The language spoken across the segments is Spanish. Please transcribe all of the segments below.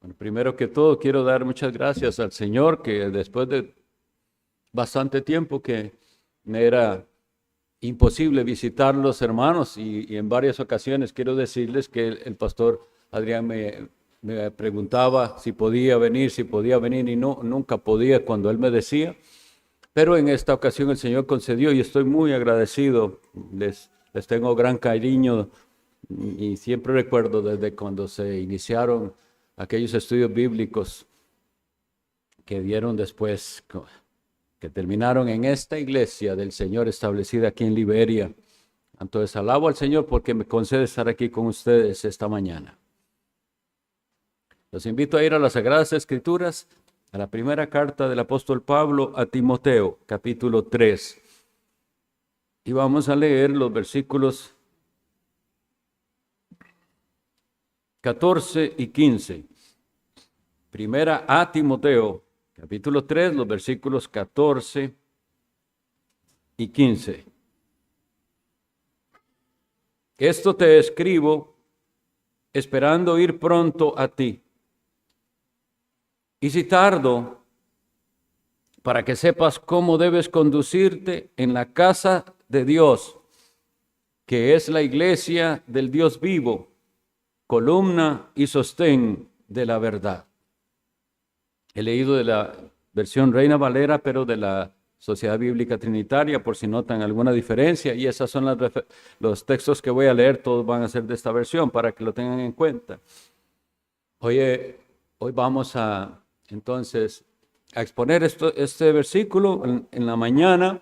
Bueno, primero que todo, quiero dar muchas gracias al Señor que después de bastante tiempo que me era imposible visitar los hermanos y en varias ocasiones quiero decirles que el pastor Adrián me preguntaba si podía venir y no, nunca podía cuando él me decía. Pero en esta ocasión el Señor concedió y estoy muy agradecido. Les tengo gran cariño y siempre recuerdo desde cuando se iniciaron aquellos estudios bíblicos que dieron después, que terminaron en esta iglesia del Señor establecida aquí en Liberia. Entonces alabo al Señor porque me concede estar aquí con ustedes esta mañana. Los invito a ir a las Sagradas Escrituras, a la primera carta del apóstol Pablo a Timoteo, capítulo 3. Y vamos a leer los versículos 14 y 15. Primera a Timoteo, capítulo 3, los versículos 14 y 15. Esto te escribo esperando ir pronto a ti. Y si tardo, para que sepas cómo debes conducirte en la casa de Dios, que es la iglesia del Dios vivo, columna y sostén de la verdad. He leído de la versión Reina Valera, pero de la Sociedad Bíblica Trinitaria, por si notan alguna diferencia, y esos son los textos que voy a leer, todos van a ser de esta versión, para que lo tengan en cuenta. Hoy vamos entonces a exponer este versículo en la mañana,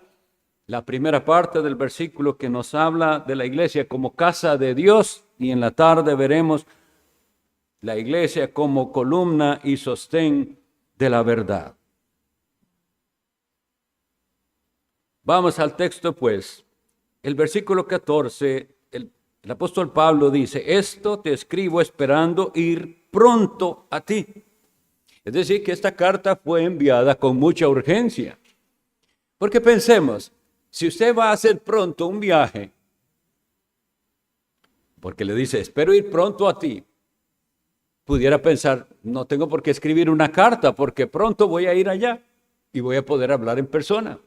la primera parte del versículo que nos habla de la iglesia como casa de Dios, y en la tarde veremos la iglesia como columna y sostén de la verdad. Vamos al texto pues. El versículo 14, el apóstol Pablo dice: esto te escribo esperando ir pronto a ti. Es decir, que esta carta fue enviada con mucha urgencia. Porque pensemos, si usted va a hacer pronto un viaje, porque le dice, espero ir pronto a ti, pudiera pensar, no tengo por qué escribir una carta, porque pronto voy a ir allá y voy a poder hablar en persona.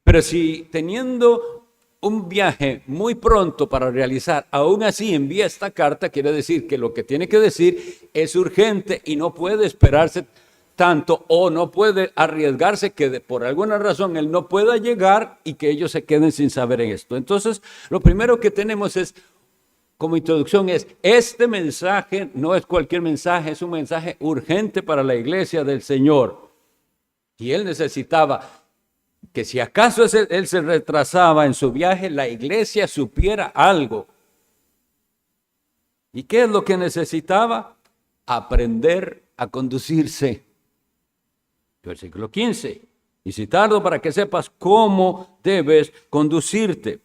Pero si teniendo un viaje muy pronto para realizar, aún así envía esta carta, quiere decir que lo que tiene que decir es urgente y no puede esperarse tanto, o no puede arriesgarse que por alguna razón él no pueda llegar y que ellos se queden sin saber en esto. Entonces, lo primero que tenemos es, como introducción, este mensaje no es cualquier mensaje, es un mensaje urgente para la iglesia del Señor. Y él necesitaba que si acaso él se retrasaba en su viaje, la iglesia supiera algo. ¿Y qué es lo que necesitaba? Aprender a conducirse. Versículo 15. Y si tardo, para que sepas cómo debes conducirte.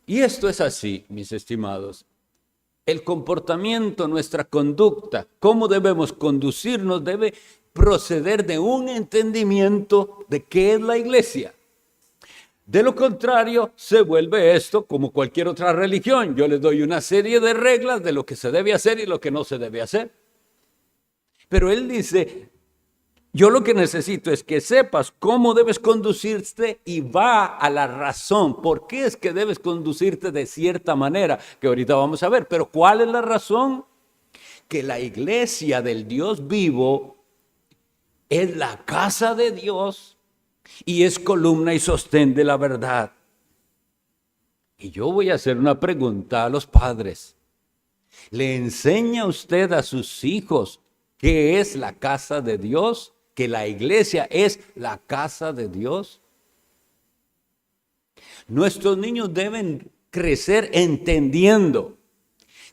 Y esto es así, mis estimados. El comportamiento, nuestra conducta, cómo debemos conducirnos, debe proceder de un entendimiento de qué es la iglesia. De lo contrario, se vuelve esto como cualquier otra religión. Yo les doy una serie de reglas de lo que se debe hacer y lo que no se debe hacer. Pero él dice, yo lo que necesito es que sepas cómo debes conducirte, y va a la razón. ¿Por qué es que debes conducirte de cierta manera? Que ahorita vamos a ver. Pero ¿cuál es la razón? Que la iglesia del Dios vivo es la casa de Dios y es columna y sostén de la verdad. Y yo voy a hacer una pregunta a los padres. ¿Le enseña usted a sus hijos qué es la casa de Dios? ¿Que la iglesia es la casa de Dios? Nuestros niños deben crecer entendiendo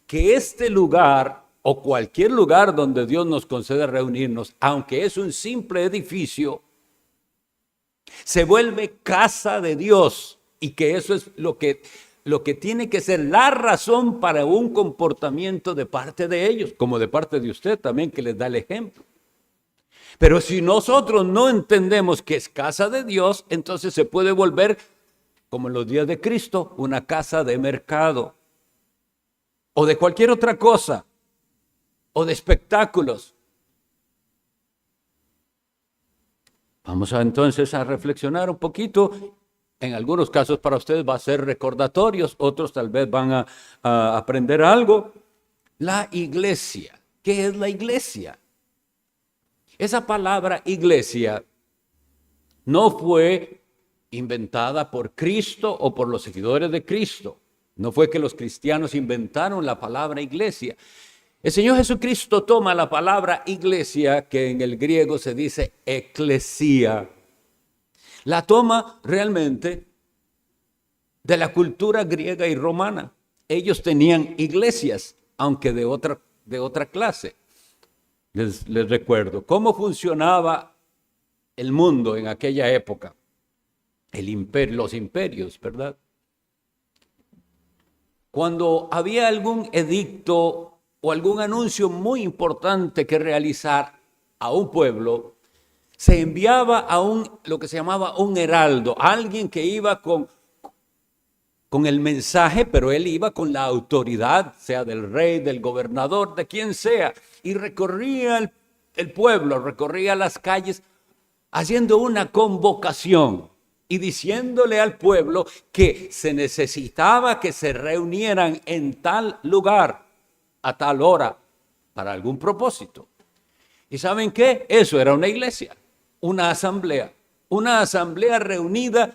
que este lugar, o cualquier lugar donde Dios nos concede reunirnos, aunque es un simple edificio, se vuelve casa de Dios, y que eso es lo que tiene que ser la razón para un comportamiento de parte de ellos, como de parte de usted también, que les da el ejemplo. Pero si nosotros no entendemos que es casa de Dios, entonces se puede volver, como en los días de Cristo, una casa de mercado o de cualquier otra cosa. o de espectáculos. Vamos entonces a reflexionar un poquito. En algunos casos para ustedes va a ser recordatorios, otros tal vez van a aprender algo. La iglesia. ¿Qué es la iglesia? Esa palabra iglesia no fue inventada por Cristo o por los seguidores de Cristo. No fue que los cristianos inventaron la palabra iglesia. El Señor Jesucristo toma la palabra iglesia, que en el griego se dice eclesía, la toma realmente de la cultura griega y romana. Ellos tenían iglesias, aunque de otra clase. Les recuerdo cómo funcionaba el mundo en aquella época. Los imperios, ¿verdad? Cuando había algún edicto o algún anuncio muy importante que realizar a un pueblo, se enviaba a lo que se llamaba un heraldo, alguien que iba con el mensaje, pero él iba con la autoridad, sea del rey, del gobernador, de quien sea, y recorría el pueblo, recorría las calles, haciendo una convocación y diciéndole al pueblo que se necesitaba que se reunieran en tal lugar, a tal hora, para algún propósito. ¿Y saben qué? Eso era una iglesia, una asamblea reunida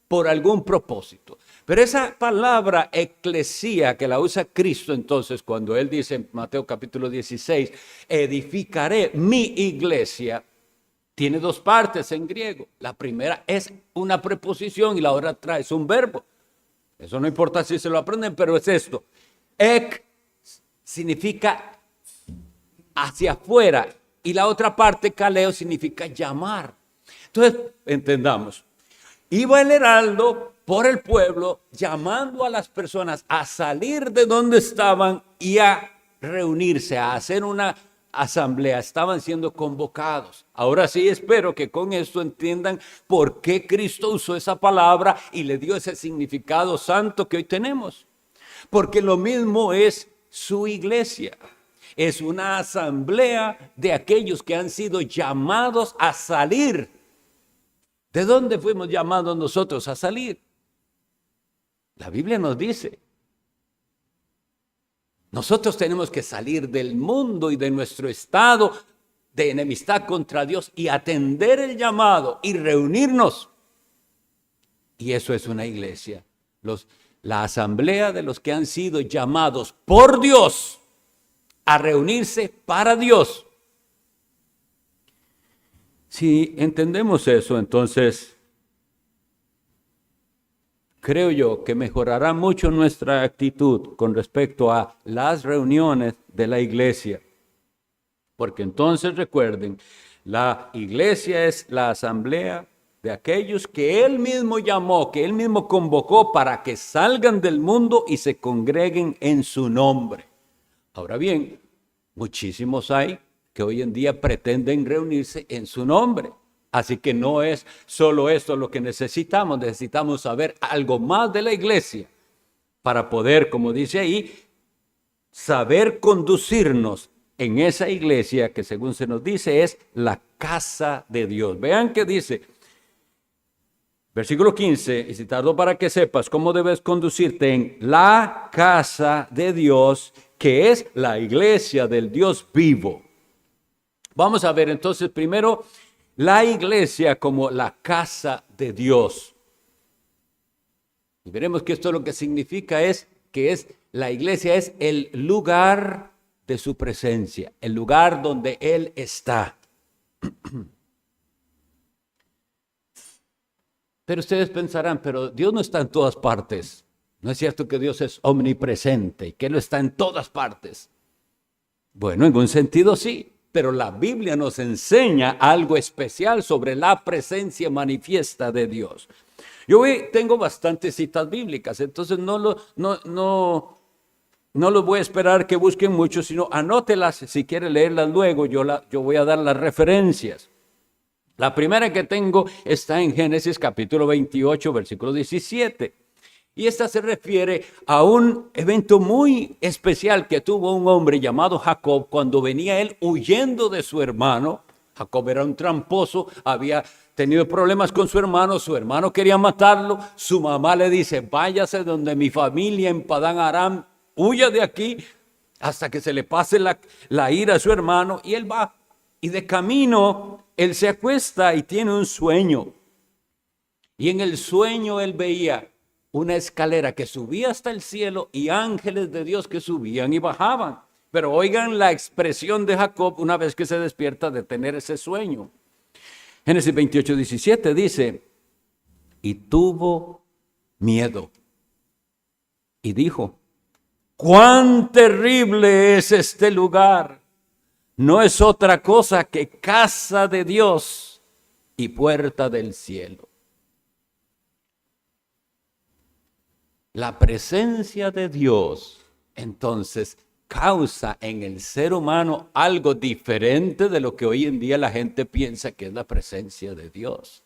por algún propósito. Pero esa palabra eclesía que la usa Cristo entonces cuando Él dice en Mateo capítulo 16, edificaré mi iglesia, tiene dos partes en griego. La primera es una preposición y la otra es un verbo. Eso no importa si se lo aprenden, pero es esto. Ek significa hacia afuera y la otra parte, kaleo, significa llamar. Entonces, entendamos. Iba el heraldo por el pueblo llamando a las personas a salir de donde estaban y a reunirse, a hacer una asamblea. Estaban siendo convocados. Ahora sí espero que con esto entiendan por qué Cristo usó esa palabra y le dio ese significado santo que hoy tenemos. Porque lo mismo es su iglesia. Es una asamblea de aquellos que han sido llamados a salir. ¿De dónde fuimos llamados nosotros a salir? La Biblia nos dice, nosotros tenemos que salir del mundo y de nuestro estado de enemistad contra Dios y atender el llamado y reunirnos. Y eso es una iglesia, la asamblea de los que han sido llamados por Dios a reunirse para Dios. Si entendemos eso, entonces creo yo que mejorará mucho nuestra actitud con respecto a las reuniones de la iglesia. Porque entonces recuerden, la iglesia es la asamblea de aquellos que Él mismo llamó, que Él mismo convocó para que salgan del mundo y se congreguen en su nombre. Ahora bien, muchísimos hay que hoy en día pretenden reunirse en su nombre. Así que no es solo esto lo que necesitamos saber algo más de la iglesia para poder, como dice ahí, saber conducirnos en esa iglesia que según se nos dice es la casa de Dios. Vean qué dice, versículo 15, y si tardó para que sepas cómo debes conducirte en la casa de Dios, que es la iglesia del Dios vivo. Vamos a ver entonces primero la iglesia como la casa de Dios. Y veremos que esto lo que significa es que la iglesia es el lugar de su presencia, el lugar donde Él está. Pero ustedes pensarán, pero Dios no está en todas partes. ¿No es cierto que Dios es omnipresente y que Él está en todas partes? Bueno, en un sentido sí. Pero la Biblia nos enseña algo especial sobre la presencia manifiesta de Dios. Yo tengo bastantes citas bíblicas, entonces no los voy a esperar que busquen mucho, sino anótelas si quiere leerlas luego, yo voy a dar las referencias. La primera que tengo está en Génesis capítulo 28, versículo 17. Y esta se refiere a un evento muy especial que tuvo un hombre llamado Jacob cuando venía él huyendo de su hermano. Jacob era un tramposo, había tenido problemas con su hermano quería matarlo, su mamá le dice, váyase donde mi familia en Padán Aram, huya de aquí hasta que se le pase la ira a su hermano, y él va, y de camino él se acuesta y tiene un sueño, y en el sueño él veía una escalera que subía hasta el cielo y ángeles de Dios que subían y bajaban. Pero oigan la expresión de Jacob una vez que se despierta de tener ese sueño. Génesis 28:17 dice, y tuvo miedo y dijo, cuán terrible es este lugar. No es otra cosa que casa de Dios y puerta del cielo. La presencia de Dios, entonces, causa en el ser humano algo diferente de lo que hoy en día la gente piensa que es la presencia de Dios.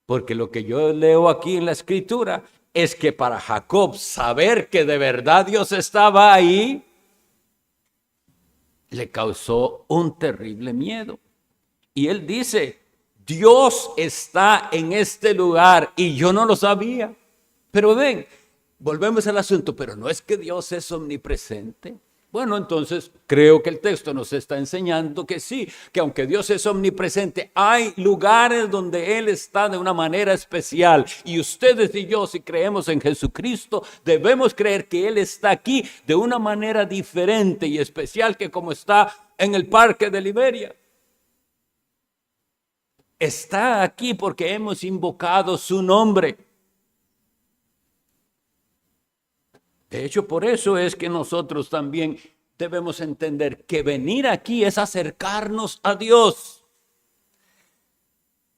Porque lo que yo leo aquí en la escritura es que para Jacob saber que de verdad Dios estaba ahí, le causó un terrible miedo. Y él dice, Dios está en este lugar y yo no lo sabía. Pero ven, volvemos al asunto, pero no es que Dios es omnipresente. Bueno, entonces creo que el texto nos está enseñando que sí, que aunque Dios es omnipresente, hay lugares donde Él está de una manera especial. Y ustedes y yo, si creemos en Jesucristo, debemos creer que Él está aquí de una manera diferente y especial que como está en el parque de Liberia. Está aquí porque hemos invocado su nombre. De hecho, por eso es que nosotros también debemos entender que venir aquí es acercarnos a Dios.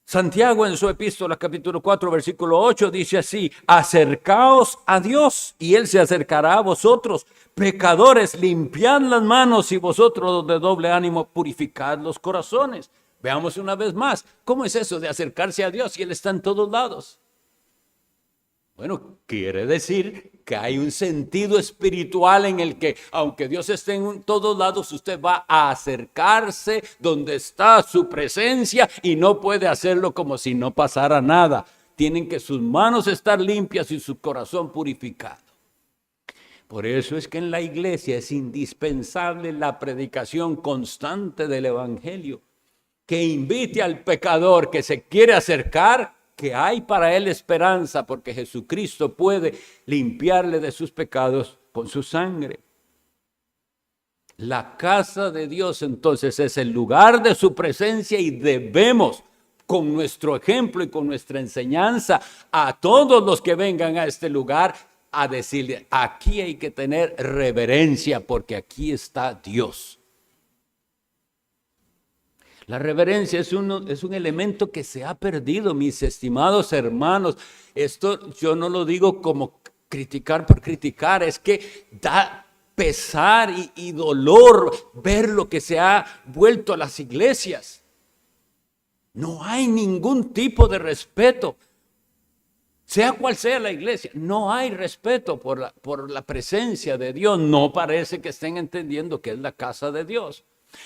Santiago en su epístola capítulo 4 versículo 8 dice así, acercaos a Dios y Él se acercará a vosotros. Pecadores, limpiad las manos y vosotros de doble ánimo purificad los corazones. Veamos una vez más, ¿cómo es eso de acercarse a Dios si Él está en todos lados? Bueno, quiere decir que hay un sentido espiritual en el que, aunque Dios esté en todos lados, usted va a acercarse donde está su presencia y no puede hacerlo como si no pasara nada. Tienen que sus manos estar limpias y su corazón purificado. Por eso es que en la iglesia es indispensable la predicación constante del evangelio, que invite al pecador que se quiere acercar, que hay para él esperanza, porque Jesucristo puede limpiarle de sus pecados con su sangre. La casa de Dios entonces es el lugar de su presencia y debemos, con nuestro ejemplo y con nuestra enseñanza, a todos los que vengan a este lugar, a decirle, aquí hay que tener reverencia porque aquí está Dios. La reverencia es un elemento que se ha perdido, mis estimados hermanos. Esto yo no lo digo como criticar por criticar, es que da pesar y dolor ver lo que se ha vuelto a las iglesias. No hay ningún tipo de respeto, sea cual sea la iglesia, no hay respeto por la presencia de Dios. No parece que estén entendiendo que es la casa de Dios.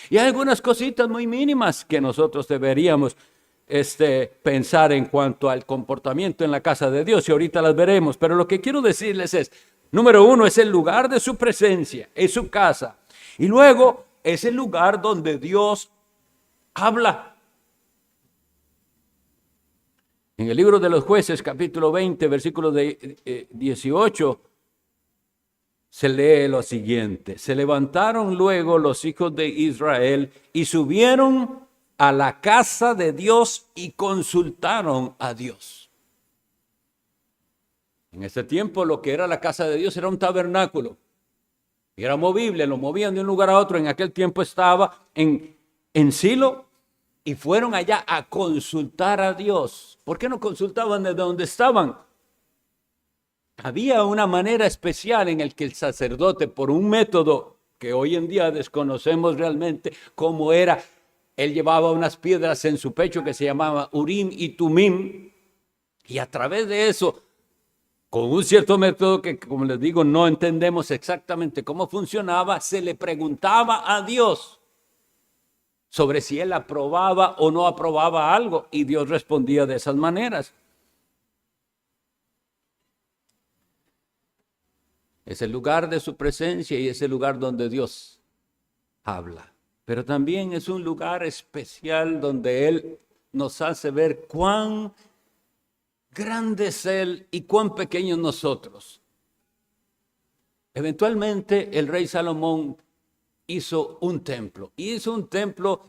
Y hay algunas cositas muy mínimas que nosotros deberíamos pensar en cuanto al comportamiento en la casa de Dios, y ahorita las veremos. Pero lo que quiero decirles es, número uno, es el lugar de su presencia, es su casa. Y luego es el lugar donde Dios habla. En el libro de los Jueces, capítulo 20, versículo 18, se lee lo siguiente: se levantaron luego los hijos de Israel y subieron a la casa de Dios y consultaron a Dios. En ese tiempo lo que era la casa de Dios era un tabernáculo. Y era movible, lo movían de un lugar a otro. En aquel tiempo estaba en Silo y fueron allá a consultar a Dios. ¿Por qué no consultaban desde donde estaban? Había una manera especial en el que el sacerdote, por un método que hoy en día desconocemos realmente cómo era, él llevaba unas piedras en su pecho que se llamaban Urim y Tumim, y a través de eso con un cierto método que, como les digo, no entendemos exactamente cómo funcionaba, se le preguntaba a Dios sobre si él aprobaba o no aprobaba algo, y Dios respondía de esas maneras. Es el lugar de su presencia y es el lugar donde Dios habla. Pero también es un lugar especial donde Él nos hace ver cuán grande es Él y cuán pequeños nosotros. Eventualmente el rey Salomón hizo un templo. Hizo un templo,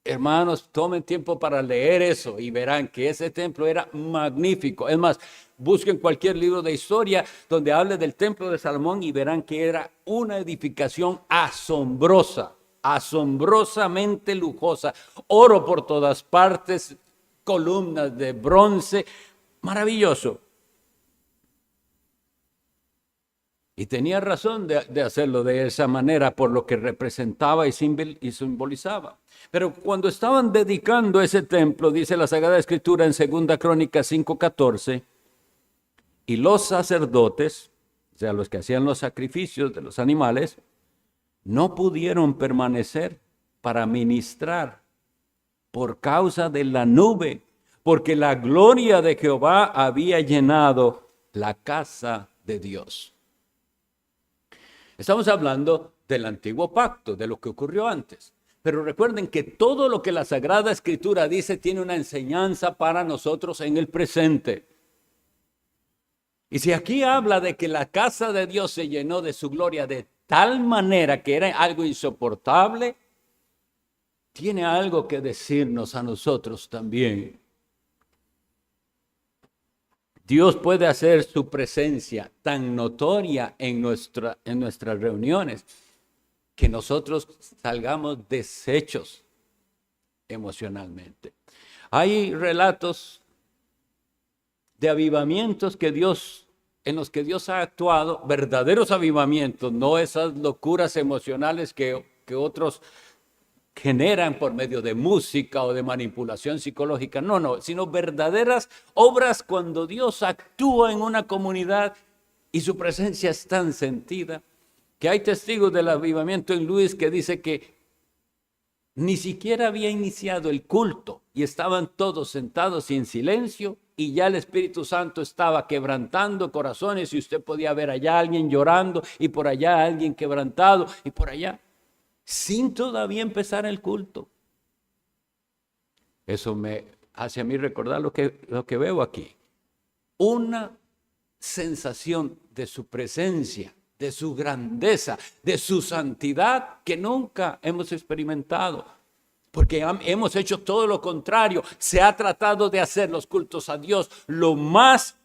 hermanos, tomen tiempo para leer eso y verán que ese templo era magnífico. Es más, busquen cualquier libro de historia donde hable del templo de Salomón y verán que era una edificación asombrosa, asombrosamente lujosa. Oro por todas partes, columnas de bronce, maravilloso. Y tenía razón de hacerlo de esa manera por lo que representaba y simbolizaba. Pero cuando estaban dedicando ese templo, dice la Sagrada Escritura en 2 Crónicas 5:14, y los sacerdotes, o sea, los que hacían los sacrificios de los animales, no pudieron permanecer para ministrar por causa de la nube, porque la gloria de Jehová había llenado la casa de Dios. Estamos hablando del antiguo pacto, de lo que ocurrió antes. Pero recuerden que todo lo que la Sagrada Escritura dice tiene una enseñanza para nosotros en el presente. Y si aquí habla de que la casa de Dios se llenó de su gloria de tal manera que era algo insoportable, tiene algo que decirnos a nosotros también. Dios puede hacer su presencia tan notoria en nuestras reuniones que nosotros salgamos deshechos emocionalmente. Hay relatos de avivamientos en los que Dios ha actuado, verdaderos avivamientos, no esas locuras emocionales que otros generan por medio de música o de manipulación psicológica, no, sino verdaderas obras cuando Dios actúa en una comunidad y su presencia es tan sentida, que hay testigos del avivamiento en Luis que dice que ni siquiera había iniciado el culto y estaban todos sentados y en silencio y ya el Espíritu Santo estaba quebrantando corazones y usted podía ver allá a alguien llorando y por allá a alguien quebrantado y por allá, sin todavía empezar el culto. Eso me hace a mí recordar lo que veo aquí. Una sensación de su presencia, de su grandeza, de su santidad que nunca hemos experimentado. Porque hemos hecho todo lo contrario. Se ha tratado de hacer los cultos a Dios lo más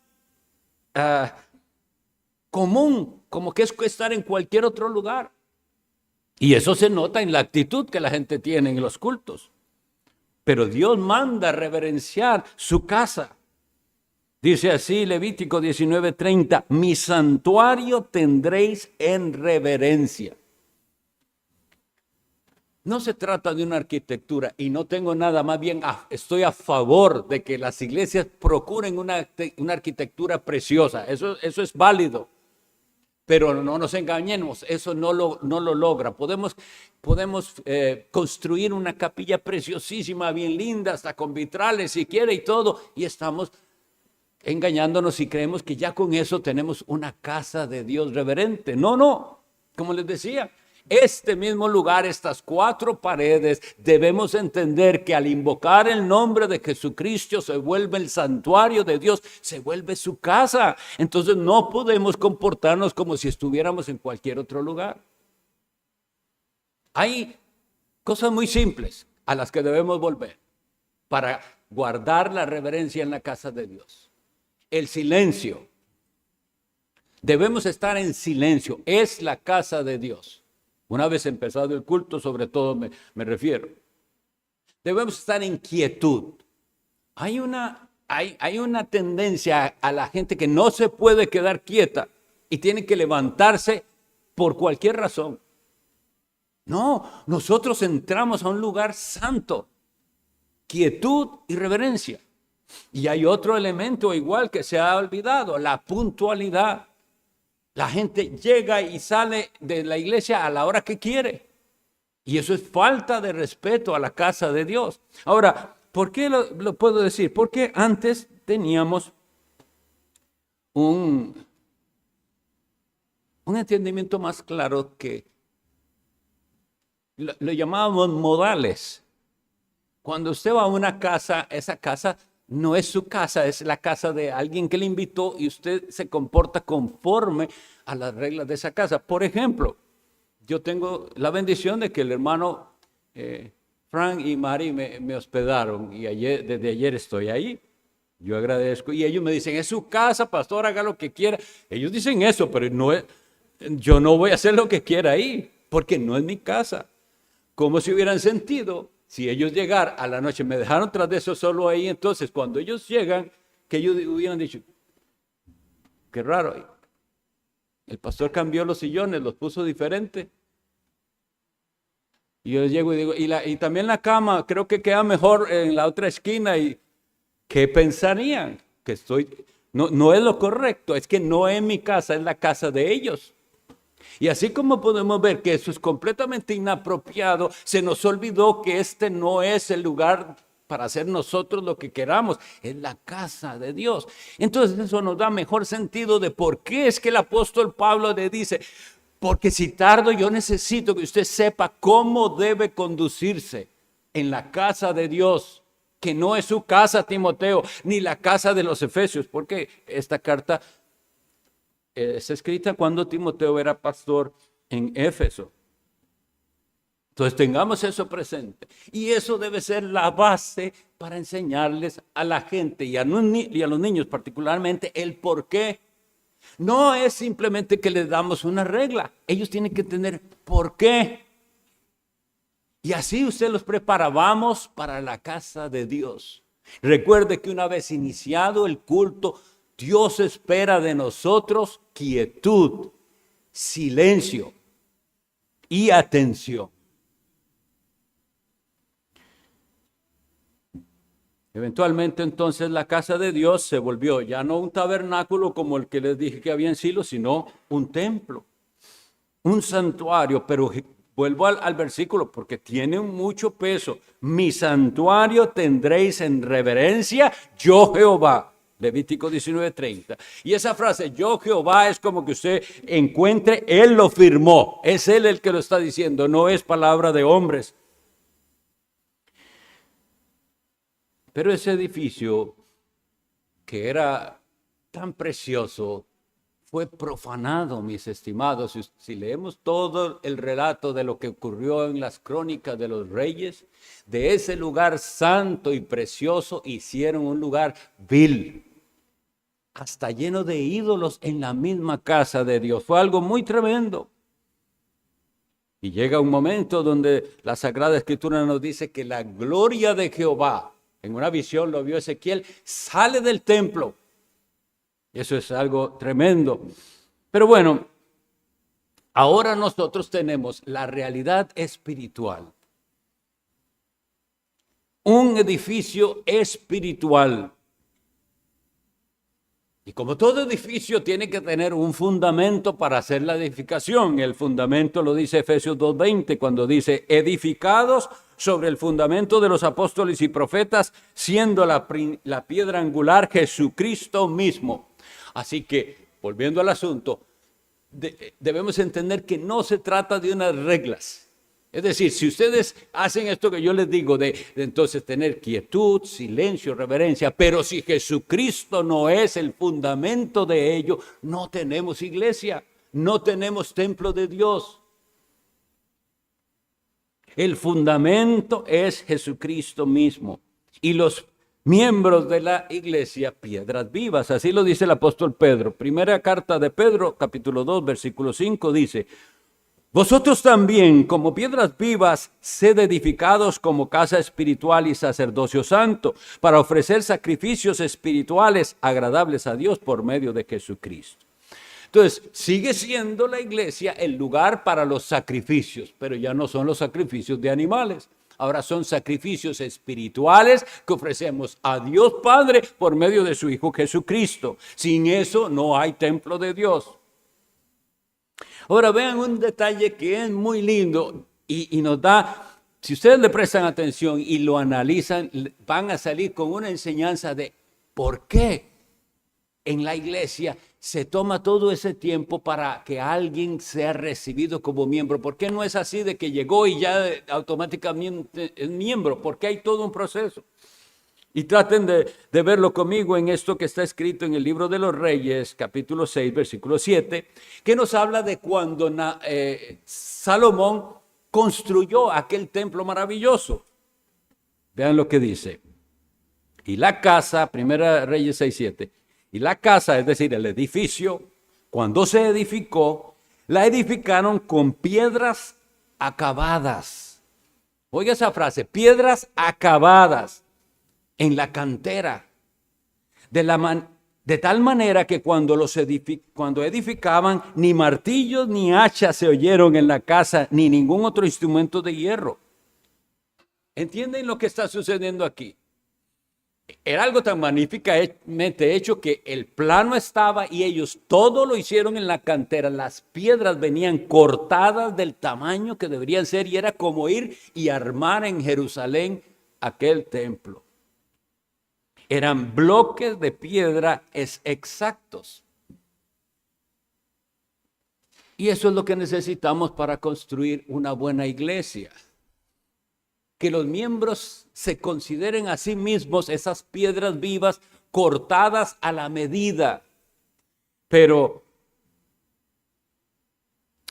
común, como que es estar en cualquier otro lugar. Y eso se nota en la actitud que la gente tiene en los cultos. Pero Dios manda reverenciar su casa. Dice así Levítico 19:30, mi santuario tendréis en reverencia. No se trata de una arquitectura y no tengo nada, más bien estoy a favor de que las iglesias procuren una arquitectura preciosa. Eso es válido. Pero no nos engañemos, eso no lo logra. Podemos construir una capilla preciosísima, bien linda, hasta con vitrales si quiere y todo, y estamos engañándonos y creemos que ya con eso tenemos una casa de Dios reverente. No, como les decía, este mismo lugar, estas 4 paredes, debemos entender que al invocar el nombre de Jesucristo se vuelve el santuario de Dios, se vuelve su casa. Entonces no podemos comportarnos como si estuviéramos en cualquier otro lugar. Hay cosas muy simples a las que debemos volver para guardar la reverencia en la casa de Dios. El silencio. Debemos estar en silencio. Es la casa de Dios. Una vez empezado el culto, sobre todo me refiero. Debemos estar en quietud. Hay una tendencia a la gente que no se puede quedar quieta y tiene que levantarse por cualquier razón. No, nosotros entramos a un lugar santo. Quietud y reverencia. Y hay otro elemento igual que se ha olvidado, la puntualidad. La gente llega y sale de la iglesia a la hora que quiere. Y eso es falta de respeto a la casa de Dios. Ahora, ¿por qué lo puedo decir? Porque antes teníamos un entendimiento más claro que lo llamábamos modales. Cuando usted va a una casa, esa casa no es su casa, es la casa de alguien que le invitó y usted se comporta conforme a las reglas de esa casa. Por ejemplo, yo tengo la bendición de que el hermano Frank y Mari me hospedaron y desde ayer estoy ahí. Yo agradezco y ellos me dicen, es su casa, pastor, haga lo que quiera. Ellos dicen eso, pero yo no voy a hacer lo que quiera ahí, porque no es mi casa. Como si hubieran sentido, si ellos llegar a la noche, me dejaron tras de eso solo ahí, entonces cuando ellos llegan, que ellos hubieran dicho, qué raro, el pastor cambió los sillones, los puso diferente. Y yo llego y digo, y también la cama, creo que queda mejor en la otra esquina. ¿Y qué pensarían? Que no es lo correcto, es que no es mi casa, es la casa de ellos. Y así como podemos ver que eso es completamente inapropiado, se nos olvidó que este no es el lugar para hacer nosotros lo que queramos, es la casa de Dios. Entonces eso nos da mejor sentido de por qué es que el apóstol Pablo le dice, porque si tardo yo necesito que usted sepa cómo debe conducirse en la casa de Dios, que no es su casa, Timoteo, ni la casa de los Efesios, porque esta carta es escrita cuando Timoteo era pastor en Éfeso. Entonces tengamos eso presente. Y eso debe ser la base para enseñarles a la gente y a los niños particularmente el por qué. No es simplemente que les damos una regla. Ellos tienen que tener por qué. Y así usted los prepara. Vamos para la casa de Dios. Recuerde que una vez iniciado el culto, Dios espera de nosotros quietud, silencio y atención. Eventualmente entonces la casa de Dios se volvió ya no un tabernáculo como el que les dije que había en Silo, sino un templo, un santuario. Pero vuelvo al versículo porque tiene mucho peso. Mi santuario tendréis en reverencia, yo Jehová. Levítico 19:30. Y esa frase, yo Jehová, es como que usted encuentre, Él lo firmó. Es Él el que lo está diciendo, no es palabra de hombres. Pero ese edificio, que era tan precioso, fue profanado, mis estimados. Si leemos todo el relato de lo que ocurrió en las crónicas de los reyes, de ese lugar santo y precioso hicieron un lugar vil, hasta lleno de ídolos en la misma casa de Dios. Fue algo muy tremendo. Y llega un momento donde la Sagrada Escritura nos dice que la gloria de Jehová, en una visión lo vio Ezequiel, sale del templo. Eso es algo tremendo. Pero bueno, ahora nosotros tenemos la realidad espiritual. Un edificio espiritual. Y como todo edificio tiene que tener un fundamento para hacer la edificación. El fundamento lo dice Efesios 2:20 cuando dice, edificados sobre el fundamento de los apóstoles y profetas, siendo la piedra angular Jesucristo mismo. Así que, volviendo al asunto, debemos entender que no se trata de unas reglas. Es decir, si ustedes hacen esto que yo les digo, de entonces tener quietud, silencio, reverencia, pero si Jesucristo no es el fundamento de ello, no tenemos iglesia, no tenemos templo de Dios. El fundamento es Jesucristo mismo. Y los miembros de la iglesia, piedras vivas. Así lo dice el apóstol Pedro. Primera carta de Pedro, capítulo 2, versículo 5, dice, vosotros también, como piedras vivas, sed edificados como casa espiritual y sacerdocio santo, para ofrecer sacrificios espirituales agradables a Dios por medio de Jesucristo. Entonces, sigue siendo la iglesia el lugar para los sacrificios, pero ya no son los sacrificios de animales. Ahora son sacrificios espirituales que ofrecemos a Dios Padre por medio de su Hijo Jesucristo. Sin eso no hay templo de Dios. Ahora vean un detalle que es muy lindo y nos da, si ustedes le prestan atención y lo analizan, van a salir con una enseñanza de por qué en la iglesia se toma todo ese tiempo para que alguien sea recibido como miembro. ¿Por qué no es así de que llegó y ya automáticamente es miembro? Porque hay todo un proceso. Y traten de verlo conmigo en esto que está escrito en el libro de los Reyes, capítulo 6, versículo 7, que nos habla de cuando Salomón construyó aquel templo maravilloso. Vean lo que dice. Y la casa, Primera Reyes 6, 7, y la casa, es decir, el edificio, cuando se edificó, la edificaron con piedras acabadas. Oiga esa frase, piedras acabadas en la cantera, de tal manera que cuando edificaban, ni martillos ni hachas se oyeron en la casa, ni ningún otro instrumento de hierro. ¿Entienden lo que está sucediendo aquí? Era algo tan magníficamente hecho que el plano estaba y ellos todo lo hicieron en la cantera. Las piedras venían cortadas del tamaño que deberían ser y era como ir y armar en Jerusalén aquel templo. Eran bloques de piedra exactos. Y eso es lo que necesitamos para construir una buena iglesia. Que los miembros se consideren a sí mismos esas piedras vivas cortadas a la medida. Pero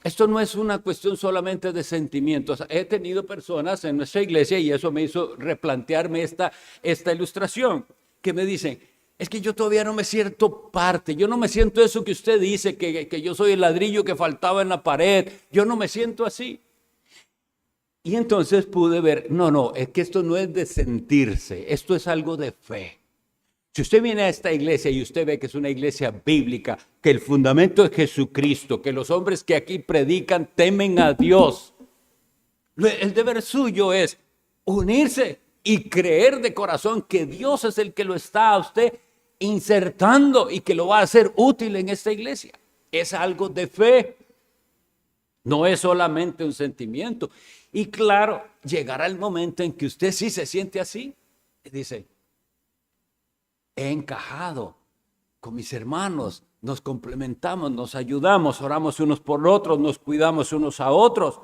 esto no es una cuestión solamente de sentimientos. He tenido personas en nuestra iglesia y eso me hizo replantearme esta ilustración, que me dicen, es que yo todavía no me siento parte, yo no me siento eso que usted dice, que yo soy el ladrillo que faltaba en la pared, yo no me siento así. Y entonces pude ver, no, es que esto no es de sentirse, esto es algo de fe. Si usted viene a esta iglesia y usted ve que es una iglesia bíblica, que el fundamento es Jesucristo, que los hombres que aquí predican temen a Dios, el deber suyo es unirse y creer de corazón que Dios es el que lo está a usted insertando y que lo va a hacer útil en esta iglesia. Es algo de fe, no es solamente un sentimiento. Y claro, llegará el momento en que usted sí se siente así. Dice, he encajado con mis hermanos, nos complementamos, nos ayudamos, oramos unos por otros, nos cuidamos unos a otros.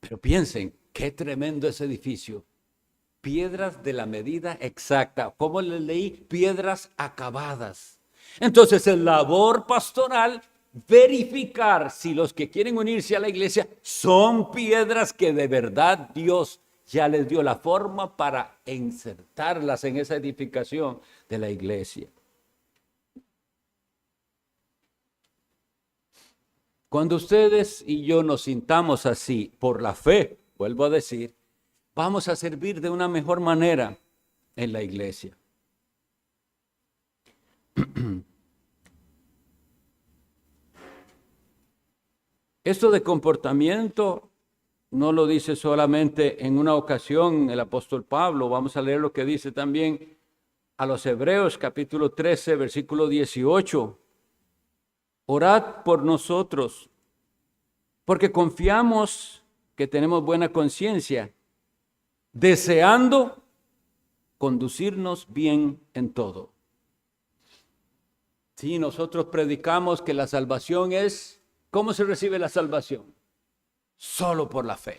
Pero piensen, qué tremendo ese edificio. Piedras de la medida exacta. ¿Cómo les leí? Piedras acabadas. Entonces, es labor pastoral verificar si los que quieren unirse a la iglesia son piedras que de verdad Dios ya les dio la forma para insertarlas en esa edificación de la iglesia. Cuando ustedes y yo nos sintamos así por la fe, vuelvo a decir, vamos a servir de una mejor manera en la iglesia. Esto de comportamiento no lo dice solamente en una ocasión el apóstol Pablo. Vamos a leer lo que dice también a los Hebreos capítulo 13, versículo 18. Orad por nosotros, porque confiamos que tenemos buena conciencia, deseando conducirnos bien en todo. Sí, nosotros predicamos que la salvación es, ¿cómo se recibe la salvación? Solo por la fe.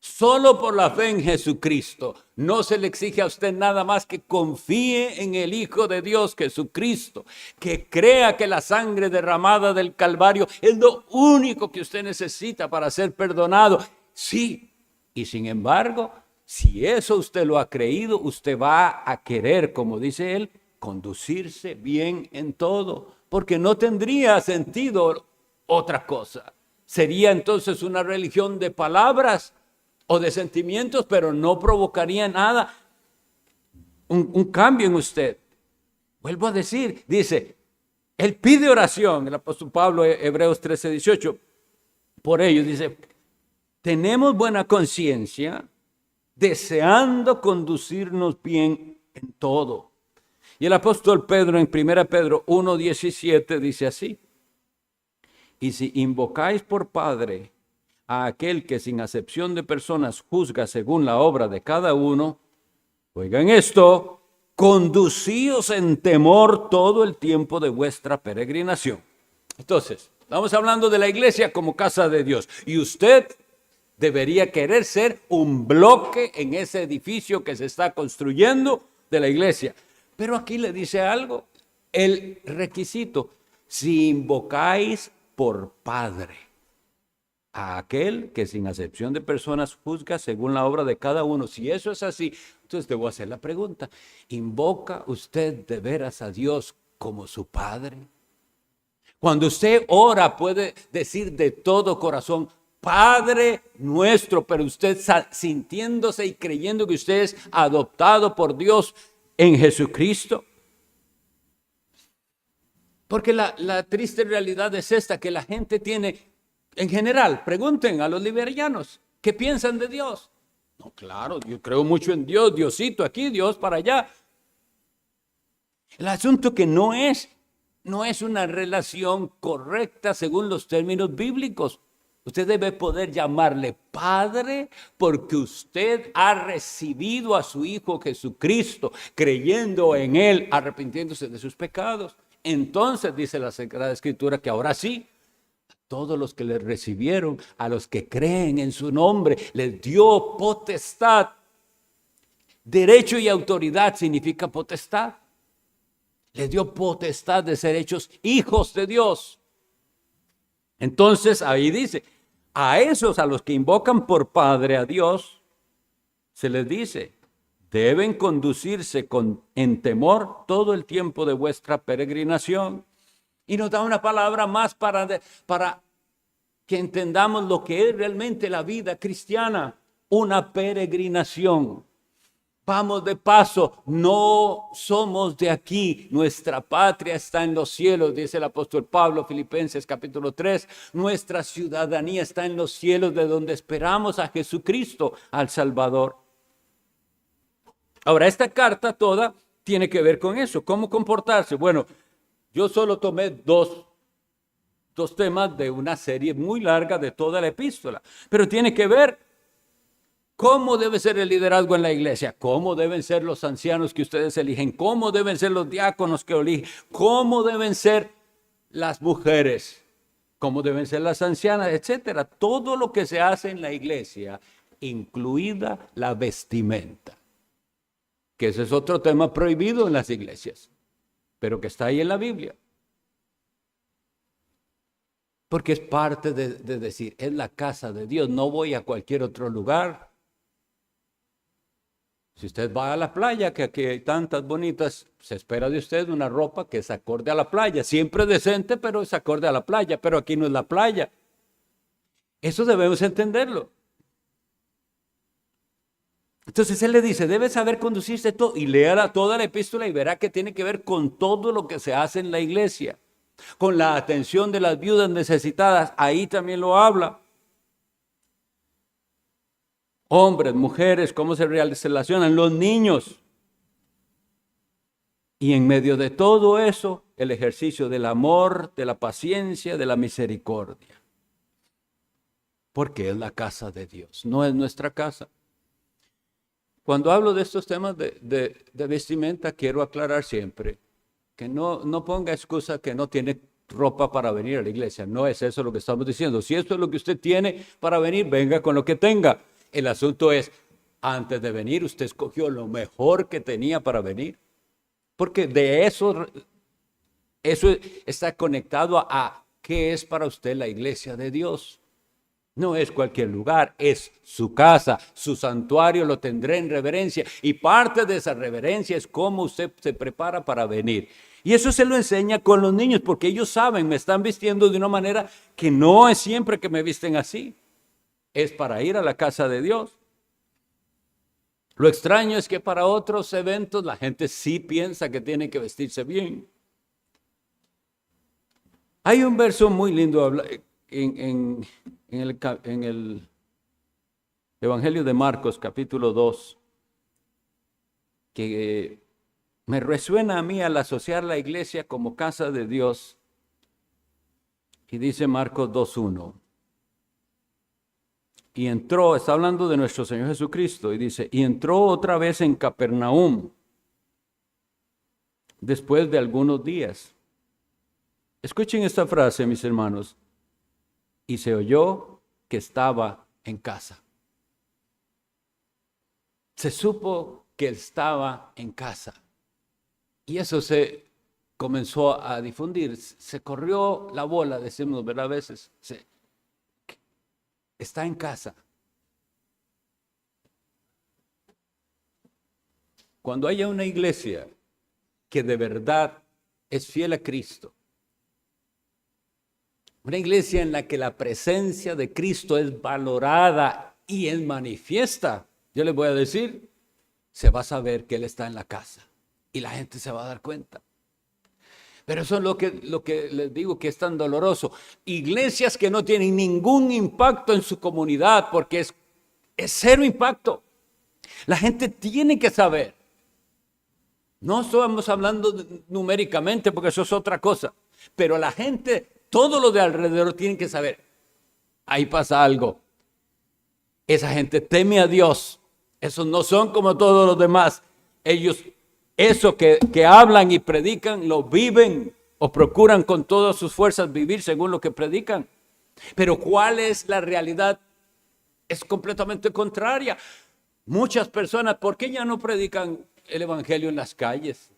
Solo por la fe en Jesucristo. No se le exige a usted nada más que confíe en el Hijo de Dios, Jesucristo. Que crea que la sangre derramada del Calvario es lo único que usted necesita para ser perdonado. Sí, y sin embargo, si eso usted lo ha creído, usted va a querer, como dice él, conducirse bien en todo. Porque no tendría sentido otra cosa. Sería entonces una religión de palabras o de sentimientos, pero no provocaría nada, un cambio en usted. Vuelvo a decir, dice, él pide oración, el apóstol Pablo, Hebreos 13, 18, por ellos, dice, tenemos buena conciencia, deseando conducirnos bien en todo. Y el apóstol Pedro en 1 Pedro 1:17 dice así: y si invocáis por Padre a aquel que sin acepción de personas juzga según la obra de cada uno, oigan esto, conducíos en temor todo el tiempo de vuestra peregrinación. Entonces, estamos hablando de la iglesia como casa de Dios. Y usted debería querer ser un bloque en ese edificio que se está construyendo de la iglesia. Pero aquí le dice algo, el requisito: si invocáis por Padre a aquel que sin acepción de personas juzga según la obra de cada uno. Si eso es así, entonces debo hacer la pregunta: ¿invoca usted de veras a Dios como su Padre? Cuando usted ora, puede decir de todo corazón: Padre nuestro, pero usted sintiéndose y creyendo que usted es adoptado por Dios en Jesucristo. Porque la triste realidad es esta, que la gente tiene, en general, pregunten a los liberianos, ¿qué piensan de Dios? No, claro, yo creo mucho en Dios, Diosito aquí, Dios para allá. El asunto que no es una relación correcta según los términos bíblicos. Usted debe poder llamarle Padre porque usted ha recibido a su Hijo Jesucristo, creyendo en Él, arrepintiéndose de sus pecados. Entonces dice la Sagrada Escritura que ahora sí, todos los que le recibieron, a los que creen en su nombre, les dio potestad. Derecho y autoridad significa potestad. Les dio potestad de ser hechos hijos de Dios. Entonces ahí dice, a esos a los que invocan por Padre a Dios, se les dice, deben conducirse en temor todo el tiempo de vuestra peregrinación. Y nos da una palabra más para que entendamos lo que es realmente la vida cristiana, una peregrinación. Vamos de paso, no somos de aquí, nuestra patria está en los cielos, dice el apóstol Pablo, Filipenses capítulo 3, nuestra ciudadanía está en los cielos, de donde esperamos a Jesucristo, al Salvador. Ahora, esta carta toda tiene que ver con eso, cómo comportarse. Bueno, yo solo tomé dos temas de una serie muy larga de toda la epístola, pero tiene que ver cómo debe ser el liderazgo en la iglesia, cómo deben ser los ancianos que ustedes eligen, cómo deben ser los diáconos que eligen, cómo deben ser las mujeres, cómo deben ser las ancianas, etcétera. Todo lo que se hace en la iglesia, incluida la vestimenta, que ese es otro tema prohibido en las iglesias, pero que está ahí en la Biblia. Porque es parte de decir, es la casa de Dios, no voy a cualquier otro lugar. Si usted va a la playa, que aquí hay tantas bonitas, se espera de usted una ropa que es acorde a la playa. Siempre decente, pero es acorde a la playa. Pero aquí no es la playa. Eso debemos entenderlo. Entonces él le dice, debe saber conducirse todo. Y lea toda la epístola y verá que tiene que ver con todo lo que se hace en la iglesia. Con la atención de las viudas necesitadas. Ahí también lo habla. Hombres, mujeres, cómo se relacionan los niños. Y en medio de todo eso, el ejercicio del amor, de la paciencia, de la misericordia. Porque es la casa de Dios, no es nuestra casa. Cuando hablo de estos temas de vestimenta, quiero aclarar siempre que no ponga excusa que no tiene ropa para venir a la iglesia. No es eso lo que estamos diciendo. Si esto es lo que usted tiene para venir, venga con lo que tenga. El asunto es, antes de venir, usted escogió lo mejor que tenía para venir. Porque de eso está conectado a qué es para usted la iglesia de Dios. No es cualquier lugar, es su casa, su santuario, lo tendré en reverencia. Y parte de esa reverencia es cómo usted se prepara para venir. Y eso se lo enseña con los niños, porque ellos saben, me están vistiendo de una manera que no es siempre que me visten así. Es para ir a la casa de Dios. Lo extraño es que para otros eventos la gente sí piensa que tiene que vestirse bien. Hay un verso muy lindo en el Evangelio de Marcos, capítulo 2, que me resuena a mí al asociar la iglesia como casa de Dios. Y dice Marcos 2:1. Y entró, está hablando de nuestro Señor Jesucristo, y dice, y entró otra vez en Capernaum, después de algunos días. Escuchen esta frase, mis hermanos. Y se oyó que estaba en casa. Se supo que estaba en casa. Y eso se comenzó a difundir. Se corrió la bola, decimos, ¿verdad? A veces. Está en casa. Cuando haya una iglesia que de verdad es fiel a Cristo, una iglesia en la que la presencia de Cristo es valorada y es manifiesta, yo les voy a decir, se va a saber que Él está en la casa y la gente se va a dar cuenta. Pero eso es lo que les digo que es tan doloroso. Iglesias que no tienen ningún impacto en su comunidad porque es cero impacto. La gente tiene que saber. No estamos hablando numéricamente porque eso es otra cosa. Pero la gente, todo lo de alrededor tienen que saber. Ahí pasa algo. Esa gente teme a Dios. Esos no son como todos los demás. Ellos, eso que hablan y predican, lo viven o procuran con todas sus fuerzas vivir según lo que predican. Pero ¿cuál es la realidad? Es completamente contraria. Muchas personas, ¿por qué ya no predican el evangelio en las calles?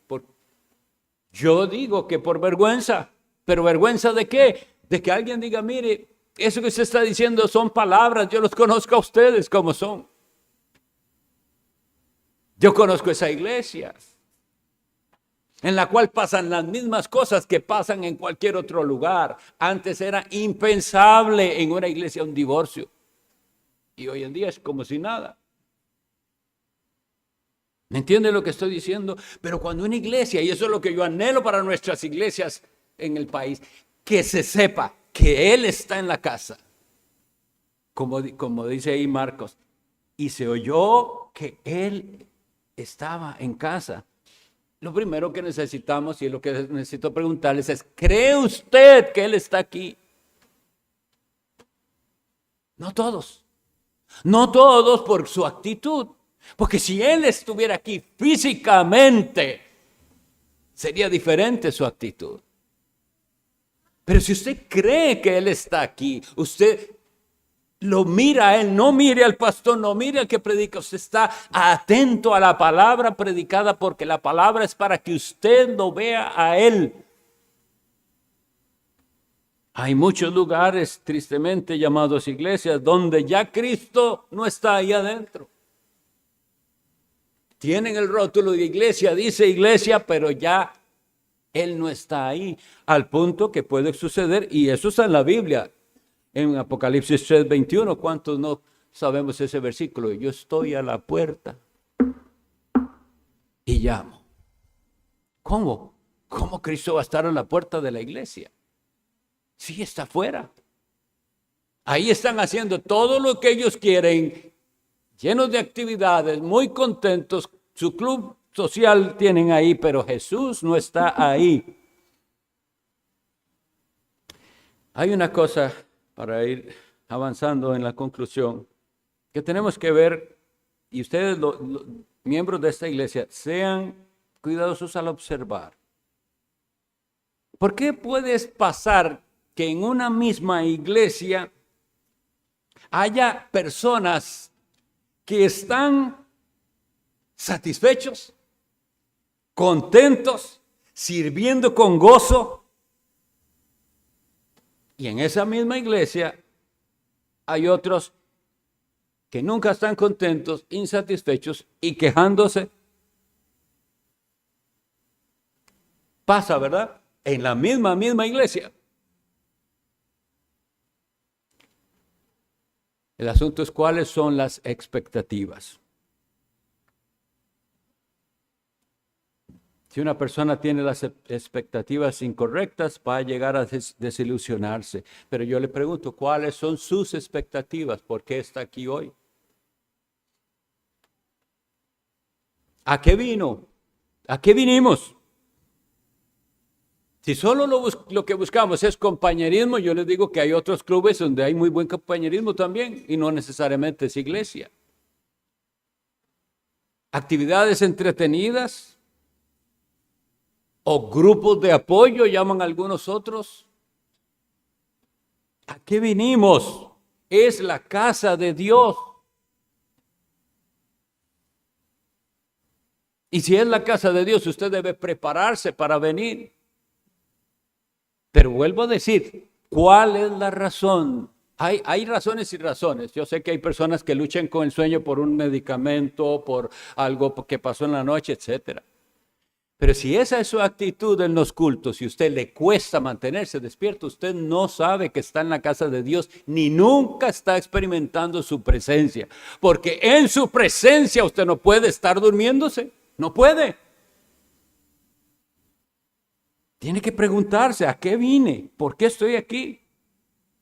Yo digo que por vergüenza. ¿Pero vergüenza de qué? De que alguien diga, mire, eso que usted está diciendo son palabras, yo los conozco a ustedes como son. Yo conozco esa iglesia en la cual pasan las mismas cosas que pasan en cualquier otro lugar. Antes era impensable en una iglesia un divorcio. Y hoy en día es como si nada. ¿Me entiende lo que estoy diciendo? Pero cuando una iglesia, y eso es lo que yo anhelo para nuestras iglesias en el país, que se sepa que Él está en la casa. Como dice ahí Marcos. Y se oyó que Él estaba en casa. Lo primero que necesitamos, y es lo que necesito preguntarles, es: ¿cree usted que Él está aquí? No todos. No todos por su actitud. Porque si Él estuviera aquí físicamente, sería diferente su actitud. Pero si usted cree que Él está aquí, usted lo mira a Él, no mire al pastor, no mire al que predica. Usted está atento a la palabra predicada porque la palabra es para que usted lo vea a Él. Hay muchos lugares, tristemente llamados iglesias, donde ya Cristo no está ahí adentro. Tienen el rótulo de iglesia, dice iglesia, pero ya Él no está ahí. Al punto que puede suceder, y eso está en la Biblia. En Apocalipsis 3:21, ¿cuántos no sabemos ese versículo? Yo estoy a la puerta y llamo. ¿Cómo? ¿Cómo Cristo va a estar a la puerta de la iglesia? Sí, está afuera. Ahí están haciendo todo lo que ellos quieren, llenos de actividades, muy contentos. Su club social tienen ahí, pero Jesús no está ahí. Hay una cosa, para ir avanzando en la conclusión, que tenemos que ver, y ustedes, los miembros de esta iglesia, sean cuidadosos al observar. ¿Por qué puede pasar que en una misma iglesia haya personas que están satisfechos, contentos, sirviendo con gozo, y en esa misma iglesia hay otros que nunca están contentos, insatisfechos y quejándose? Pasa, ¿verdad? En la misma iglesia. El asunto es cuáles son las expectativas. Si una persona tiene las expectativas incorrectas, va a llegar a desilusionarse. Pero yo le pregunto, ¿cuáles son sus expectativas? ¿Por qué está aquí hoy? ¿A qué vino? ¿A qué vinimos? Si solo lo que buscamos es compañerismo, yo les digo que hay otros clubes donde hay muy buen compañerismo también y no necesariamente es iglesia. Actividades entretenidas o grupos de apoyo, llaman algunos otros. ¿A qué vinimos? Es la casa de Dios. Y si es la casa de Dios, usted debe prepararse para venir. Pero vuelvo a decir, ¿cuál es la razón? Hay razones y razones. Yo sé que hay personas que luchan con el sueño por un medicamento, por algo que pasó en la noche, etcétera. Pero si esa es su actitud en los cultos y a usted le cuesta mantenerse despierto, usted no sabe que está en la casa de Dios ni nunca está experimentando su presencia. Porque en su presencia usted no puede estar durmiéndose. No puede. Tiene que preguntarse, ¿a qué vine? ¿Por qué estoy aquí?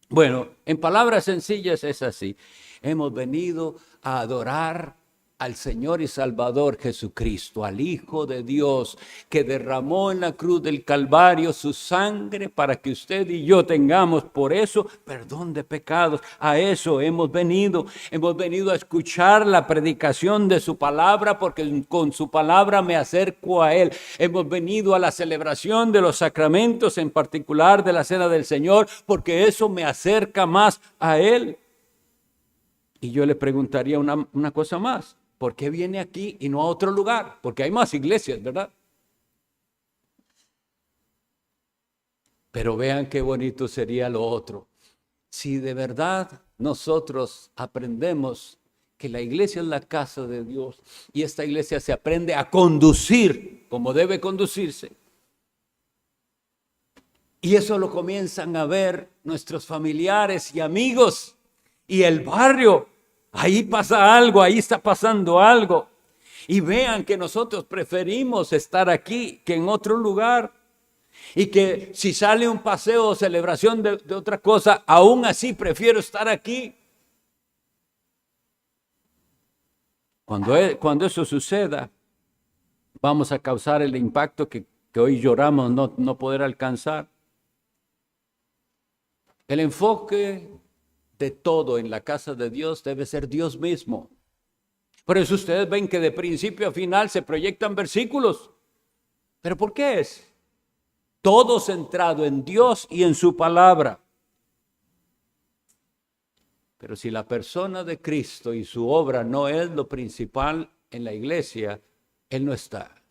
Bueno, en palabras sencillas es así. Hemos venido a adorar al Señor y Salvador Jesucristo, al Hijo de Dios, que derramó en la cruz del Calvario su sangre para que usted y yo tengamos por eso perdón de pecados. A eso hemos venido a escuchar la predicación de su palabra, porque con su palabra me acerco a Él. Hemos venido a la celebración de los sacramentos, en particular de la Cena del Señor, porque eso me acerca más a Él. Y yo le preguntaría una cosa más. ¿Por qué viene aquí y no a otro lugar? Porque hay más iglesias, ¿verdad? Pero vean qué bonito sería lo otro. Si de verdad nosotros aprendemos que la iglesia es la casa de Dios y esta iglesia se aprende a conducir como debe conducirse, y eso lo comienzan a ver nuestros familiares y amigos y el barrio. Ahí pasa algo, ahí está pasando algo. Y vean que nosotros preferimos estar aquí que en otro lugar. Y que si sale un paseo o celebración de otra cosa, aún así prefiero estar aquí. Cuando eso suceda, vamos a causar el impacto que hoy lloramos no poder alcanzar. El enfoque de todo en la casa de Dios debe ser Dios mismo. Por eso ustedes ven que de principio a final se proyectan versículos. ¿Pero por qué es? Todo centrado en Dios y en su palabra. Pero si la persona de Cristo y su obra no es lo principal en la iglesia, Él no está.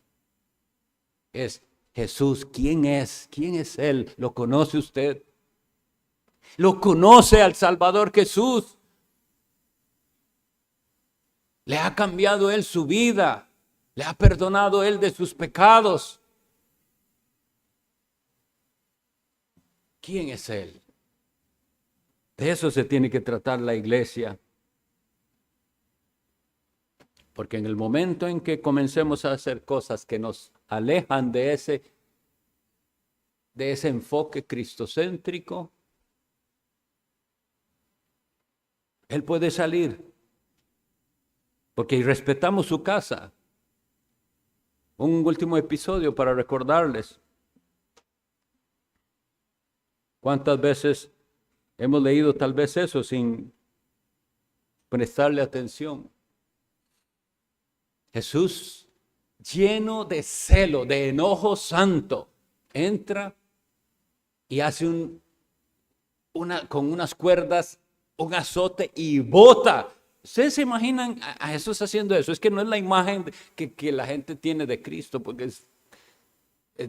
Es Jesús. ¿Quién es? ¿Quién es Él? ¿Lo conoce usted? ¿Lo conoce al Salvador Jesús? ¿Le ha cambiado Él su vida? ¿Le ha perdonado Él de sus pecados? ¿Quién es Él? De eso se tiene que tratar la iglesia. Porque en el momento en que comencemos a hacer cosas que nos alejan de ese enfoque cristocéntrico, Él puede salir. Porque respetamos su casa. Un último episodio para recordarles. ¿Cuántas veces hemos leído tal vez eso sin prestarle atención? Jesús, lleno de celo, de enojo santo, entra y hace con unas cuerdas un azote y bota. ¿Ustedes se imaginan a Jesús haciendo eso? Es que no es la imagen que la gente tiene de Cristo, porque es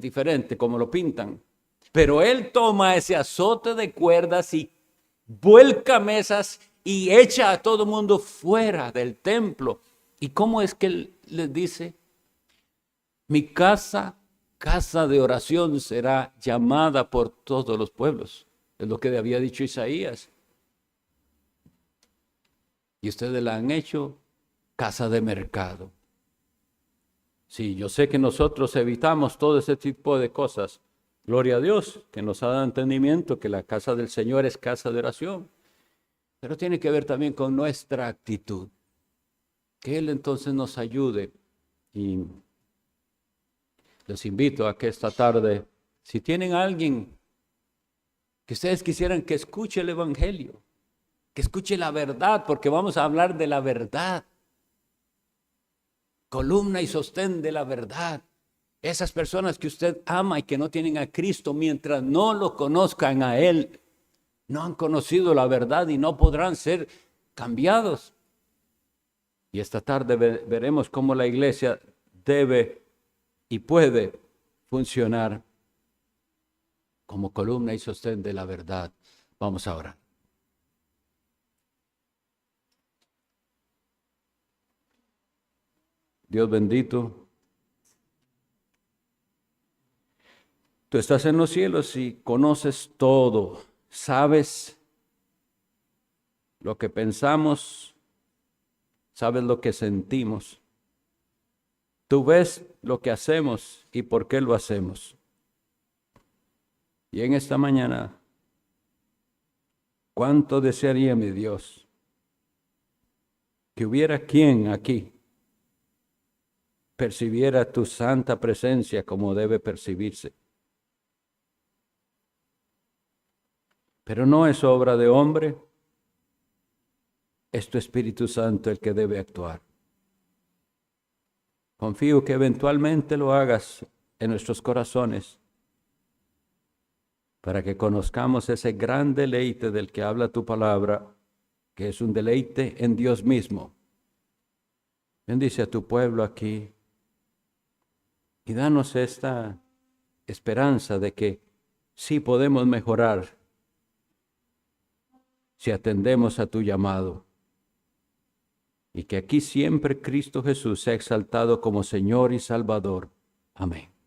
diferente como lo pintan. Pero Él toma ese azote de cuerdas y vuelca mesas y echa a todo mundo fuera del templo. ¿Y cómo es que Él les dice? Mi casa, casa de oración será llamada por todos los pueblos. Es lo que había dicho Isaías. Y ustedes la han hecho casa de mercado. Sí, yo sé que nosotros evitamos todo ese tipo de cosas. Gloria a Dios, que nos ha dado entendimiento que la casa del Señor es casa de oración. Pero tiene que ver también con nuestra actitud. Que Él entonces nos ayude Y los invito a que esta tarde, si tienen a alguien que ustedes quisieran que escuche el Evangelio, que escuche la verdad, porque vamos a hablar de la verdad. Columna y sostén de la verdad. Esas personas que usted ama y que no tienen a Cristo, mientras no lo conozcan a Él, no han conocido la verdad y no podrán ser cambiados. Y esta tarde veremos cómo la iglesia debe y puede funcionar como columna y sostén de la verdad. Vamos a orar. Dios bendito, tú estás en los cielos y conoces todo, sabes lo que pensamos, sabes lo que sentimos. Tú ves lo que hacemos y por qué lo hacemos. Y en esta mañana, cuánto desearía mi Dios que hubiera quien aquí percibiera tu santa presencia como debe percibirse. Pero no es obra de hombre, es tu Espíritu Santo el que debe actuar. Confío que eventualmente lo hagas en nuestros corazones para que conozcamos ese gran deleite del que habla tu palabra, que es un deleite en Dios mismo. Bendice a tu pueblo aquí y danos esta esperanza de que sí podemos mejorar si atendemos a tu llamado. Y que aquí siempre Cristo Jesús sea exaltado como Señor y Salvador. Amén.